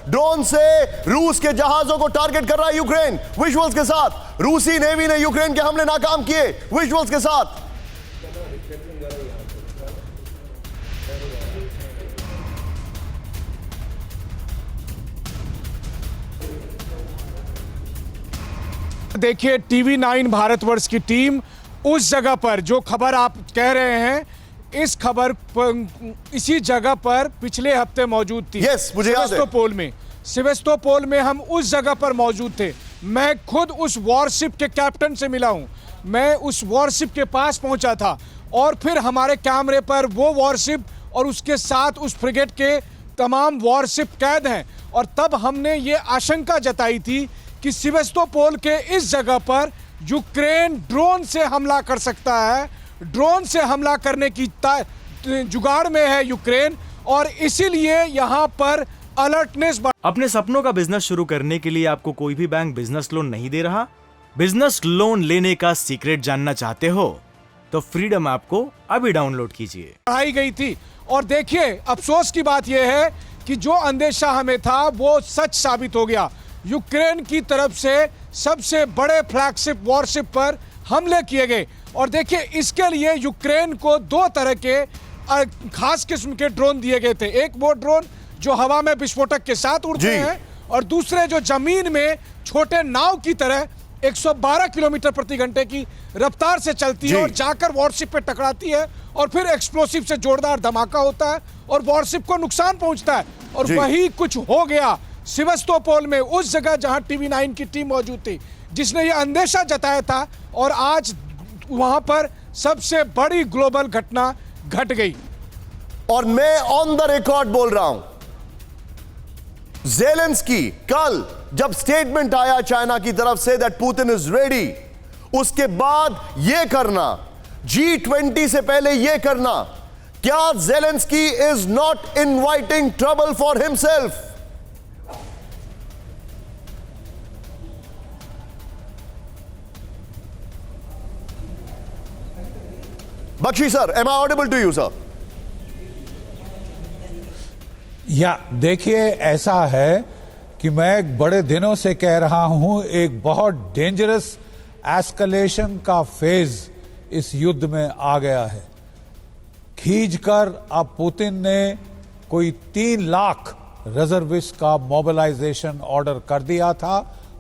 Drone से रूस के जहाजों को टारगेट कर रहा है यूक्रेन। विजुअल्स के साथ रूसी नेवी ने यूक्रेन के हमले नाकाम किए। विजुअल्स के साथ देखिए, टीवी 9 भारतवर्ष की टीम उस जगह पर जो खबर आप कह रहे हैं, इस खबर पर इसी जगह पर पिछले हफ्ते मौजूद थी। यस, मुझे याद है। सेवेस्तोपोल में हम उस जगह पर मौजूद थे। मैं खुद उस वॉरशिप के कैप्टन से मिला हूं। मैं उस वॉरशिप के पास पहुंचा था और फिर हमारे कैमरे पर वो वॉरशिप और उसके साथ उस फ्रिगेट के तमाम वॉरशिप कैद हैं। और तब हमने ये आशंका जताई थी कि सेवेस्तोपोल के इस जगह पर यूक्रेन ड्रोन से हमला कर सकता है। ड्रोन से हमला करने की जुगाड़ में है यूक्रेन, और इसीलिए यहां पर अलर्टनेस। अपने सपनों का बिजनेस शुरू करने के लिए आपको कोई भी बैंक बिजनेस लोन नहीं दे रहा? बिजनेस लोन लेने का सीक्रेट जानना चाहते हो तो फ्रीडम ऐप को अभी डाउनलोड कीजिए। बढ़ाई गई थी, और देखिए, अफसोस की बात यह है कि जो अंदेशा हमें था वो सच साबित हो गया। यूक्रेन की तरफ से सबसे बड़े फ्लैगशिप वॉरशिप पर हमले किए गए। और देखिए, इसके लिए यूक्रेन को दो तरह के खास किस्म के ड्रोन दिए गए थे। एक वो ड्रोन जो हवा में विस्फोटक के साथ उड़ते हैं, और दूसरे जो जमीन में छोटे नाव की तरह 112 किलोमीटर प्रति घंटे की रफ्तार से चलती है और जाकर वॉरशिप पे टकराती है, और फिर एक्सप्लोसिव से जोरदार धमाका होता है और वॉरशिप को नुकसान पहुंचता है। और वही कुछ हो गया सेवेस्तोपोल में, उस जगह जहां टीवी 9 की टीम मौजूद थी, जिसने यह अंदेशा जताया था। और आज वहां पर सबसे बड़ी ग्लोबल घटना घट गई। और मैं ऑन द रिकॉर्ड बोल रहा हूं, ज़ेलेंस्की कल जब स्टेटमेंट आया चाइना की तरफ say that Putin is ready, उसके बाद यह करना, G20 से पहले यह करना, क्या Zelenskyy is not inviting trouble for himself? Bakshi sir, am I audible to you, sir? या देखिए, ऐसा है कि मैं बड़े दिनों से कह रहा हूं, एक बहुत डेंजरस एस्केलेशन का फेज इस युद्ध में आ गया है। खींचकर अब पुतिन ने कोई 3 लाख रिजर्विस्ट का मोबिलाइजेशन ऑर्डर कर दिया था,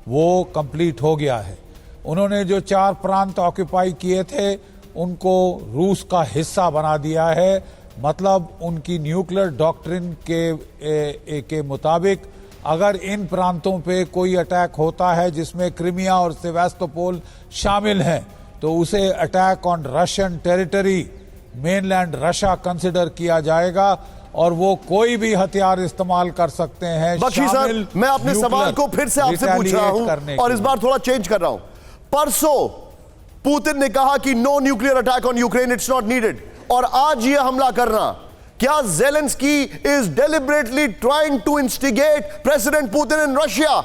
वो कंप्लीट हो गया है। उन्होंने जो 4 प्रांत ऑक्यूपाई किए थे उनको रूस का हिस्सा बना दिया है। मतलब उनकी न्यूक्लियर डॉक्ट्रिन के मुताबिक अगर इन प्रांतों पे कोई अटैक होता है जिसमें क्रीमिया और सेवास्तोपोल शामिल हैं, तो उसे attack on Russian territory, mainland Russia consider किया जाएगा, और वो कोई भी हथियार इस्तेमाल कर सकते हैं। बख्शी सर, मैं अपने सवाल को फिर से आपसे पूछ रहा हूं, और इस बार थोड़ा चेंज कर रहा हूं। परसों पुतिन ने कहा कि no nuclear attack on Ukraine, it's not needed, और आज यह हमला करना, क्या Zelenskyy is deliberately trying to instigate President Putin in Russia?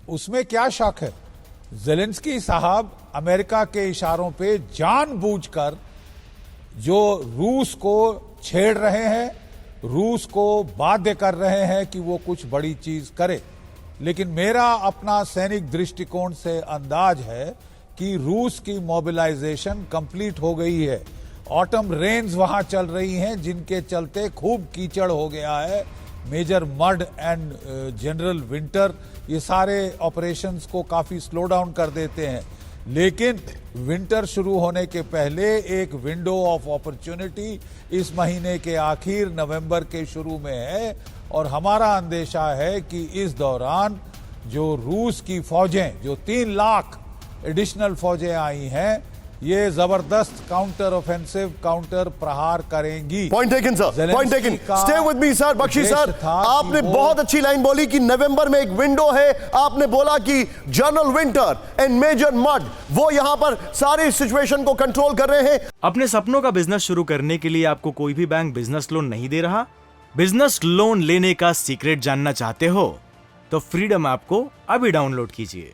उसमें क्या शक है? ज़ेलेंस्की साहब अमेरिका के इशारों पे जानबूझकर जो रूस को छेड़ रहे हैं, रूस को बाध्य कर रहे हैं कि वो कुछ बड़ी चीज करे। लेकिन मेरा अपना सैनिक दृष्टिकोण से अंदाज है कि रूस की मोबिलाइजेशन कंप्लीट हो गई है। ऑटम रेन्स वहां चल रही हैं, जिनके चलते खूब कीचड़ हो गया है। Major mud and general winter, ये सारे ऑपरेशंस को काफी स्लो डाउन कर देते हैं। लेकिन विंटर शुरू होने के पहले एक विंडो ऑफ अपॉर्चुनिटी इस महीने के आखिर नवंबर के शुरू में है, और हमारा अंदेशा है कि इस दौरान जो रूस की फौजें, जो 3 लाख एडिशनल फौजें आई हैं, ये जबरदस्त काउंटर ऑफेंसिव, काउंटर प्रहार करेंगी। Point taken sir, point taken. Stay with me sir. Bakshi sir, आपने बहुत अच्छी लाइन बोली कि नवंबर में एक विंडो है। आपने बोला कि general winter and major mud वो यहां पर सारी सिचुएशन को कंट्रोल कर रहे हैं। अपने सपनों का बिजनेस शुरू करने के लिए आपको कोई भी बैंक बिजनेस लोन नहीं दे रहा? बिजनेस लोन लेने का सीक्रेट जानना चाहते हो तो फ्रीडम ऐप को अभी डाउनलोड कीजिए।